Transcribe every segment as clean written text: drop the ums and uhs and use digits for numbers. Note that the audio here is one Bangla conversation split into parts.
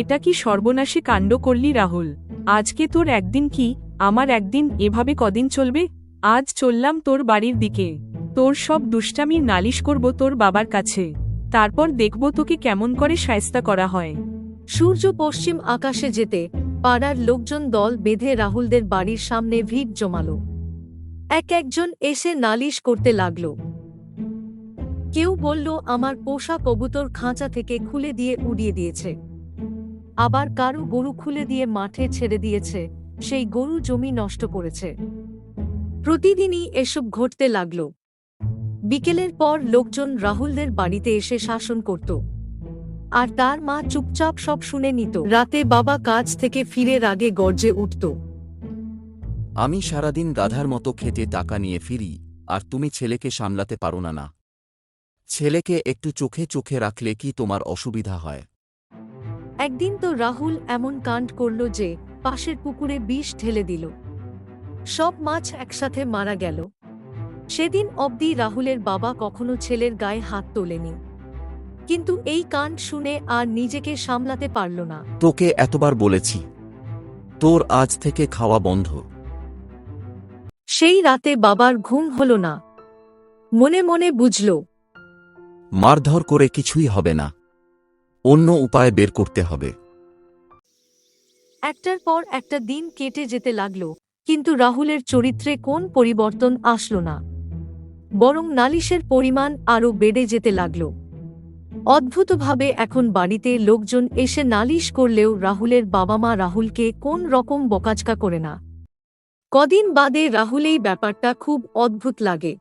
এটা কি সর্বনাশী কাণ্ড করলি রাহুল? আজকে তোর একদিন কি আমার একদিন, এভাবে কদিন চলবে? আজ চললাম তোর বাড়ির দিকে, তোর সব দুষ্টামির নালিশ করব তোর বাবার কাছে, তারপর দেখব তোকে কেমন করে শায়েস্তা করা হয়। সূর্য পশ্চিম আকাশে যেতে পাড়ার লোকজন দল বেঁধে রাহুলদের বাড়ির সামনে ভিড় জমালো। এক একজন এসে নালিশ করতে লাগল। কেউ বলল আমার পোষা কবুতর খাঁচা থেকে খুলে দিয়ে উড়িয়ে দিয়েছে, আবার কারো গরু খুলে দিয়ে মাঠে ছেড়ে দিয়েছে, সেই গরু জমি নষ্ট করেছে। প্রতিদিনই এসব ঘটতে লাগল। বিকেলের পর লোকজন রাহুলদের বাড়িতে এসে শাসন করত, আর তার মা চুপচাপ সব শুনে নিত। রাতে বাবা কাজ থেকে ফিরে আগে গর্জে উঠত। আমি সারাদিন গাধার মতো খেটে টাকা নিয়ে ফিরি, আর তুমি ছেলেকে সামলাতে পারো না? ছেলেকে একটু চোখে চোখে রাখলে কি তোমার অসুবিধা হয়? একদিন তো রাহুল এমন কাণ্ড করল যে পাশের পুকুরে বিষ ঢেলে দিল। সব মাছ একসাথে মারা গেল। সেদিন অবধি রাহুলের বাবা কখনো ছেলের গায়ে হাত তোলেনি, কিন্তু এই কাণ্ড শুনে আর নিজেকে সামলাতে পারল না। তোকে এতবার বলেছি, তোর আজ থেকে খাওয়া বন্ধ। সেই রাতে বাবার ঘুম হল না। মনে মনে বুঝল, মারধর করে কিছুই হবে না, অন্য উপায় বের করতে হবে। একটার পর একটা দিন কেটে যেতে লাগল, কিন্তু রাহুলের চরিত্রে কোন পরিবর্তন আসলো না, বরং নালিশের পরিমাণ আরও বেড়ে যেতে লাগল। অদ্ভুতভাবে এখন বাড়িতে লোকজন এসে নালিশ করলেও রাহুলের বাবা মা রাহুলকে কোন রকম বকাঝকা করে না। কদিন বাদে রাহুল এই ব্যাপারটা খুব অদ্ভুত লাগে।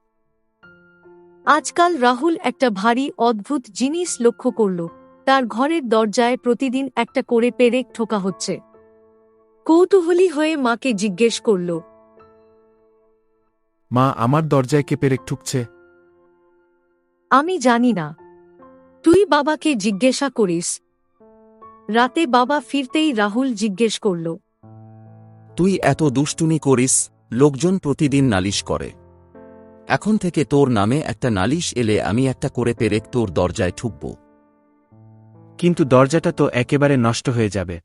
আজকাল রাহুল একটা ভারী অদ্ভুত জিনিস লক্ষ্য করল, তার ঘরের দরজায় প্রতিদিন একটা করে পেরেক ঠোকা হচ্ছে। কৌতূহলী হয়ে মাকে জিজ্ঞেস করল, মা, আমার দরজায় কে পেরেক ঠুকছে? আমি জানি না, তুই বাবাকে জিজ্ঞাসা করিস। রাতে বাবা ফিরতেই রাহুল জিজ্ঞেস করল, তুই এত দুষ্টুমি করিস, লোকজন প্রতিদিন নালিশ করে, এখন থেকে তোর নামে একটা নালিশ এলে আমি একটা করে পেরেক তোর দরজায় ঠুকব। কিন্তু দরজাটা তো একেবারে নষ্ট হয়ে যাবে।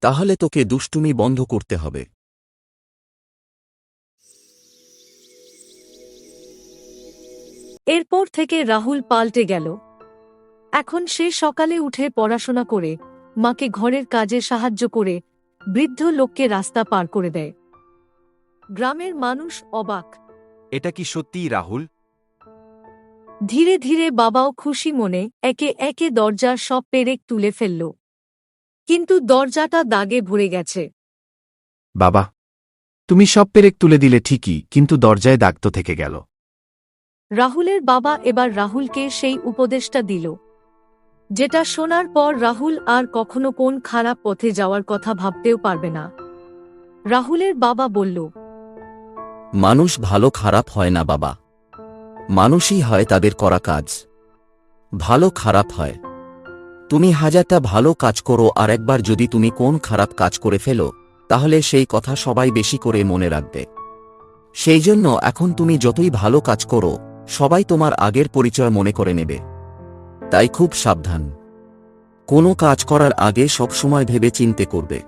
তাহলে তোকে দুষ্টুমি বন্ধ করতে হবে। এরপর থেকে রাহুল পাল্টে গেল। এখন সে সকালে উঠে পড়াশোনা করে, মাকে ঘরের কাজে সাহায্য করে, বৃদ্ধ লোককে রাস্তা পার করে দেয়। গ্রামের মানুষ অবাক। এটা কি সত্যিই রাহুল? ধীরে ধীরে বাবাও খুশি মনে একে একে দরজার সব পেরেক তুলে ফেলল, কিন্তু দরজাটা দাগে ভরে গেছে। বাবা, তুমি সব পেরেক তুলে দিলে ঠিকই, কিন্তু দরজায় দাগ তো থেকে গেল। রাহুলের বাবা এবার রাহুলকে সেই উপদেশটা দিল, যেটা শোনার পর রাহুল আর কখনো কোন খারাপ পথে যাওয়ার কথা ভাবতেও পারবে না। রাহুলের বাবা বলল, মানুষ ভালো খারাপ হয় না বাবা, মানুষই হয় তাদের করা কাজ। ভালো খারাপ হয়। তুমি হাজারটা ভালো কাজ করো, আর একবার যদি তুমি কোন খারাপ কাজ করে ফেলো, তাহলে সেই কথা সবাই বেশি করে মনে রাখবে। সেই জন্য এখন তুমি যতই ভালো কাজ করো, সবাই তোমার আগের পরিচয় মনে করে নেবে। তাই খুব সাবধান, কোনো কাজ করার আগে সবসময় ভেবে চিন্তে করবে।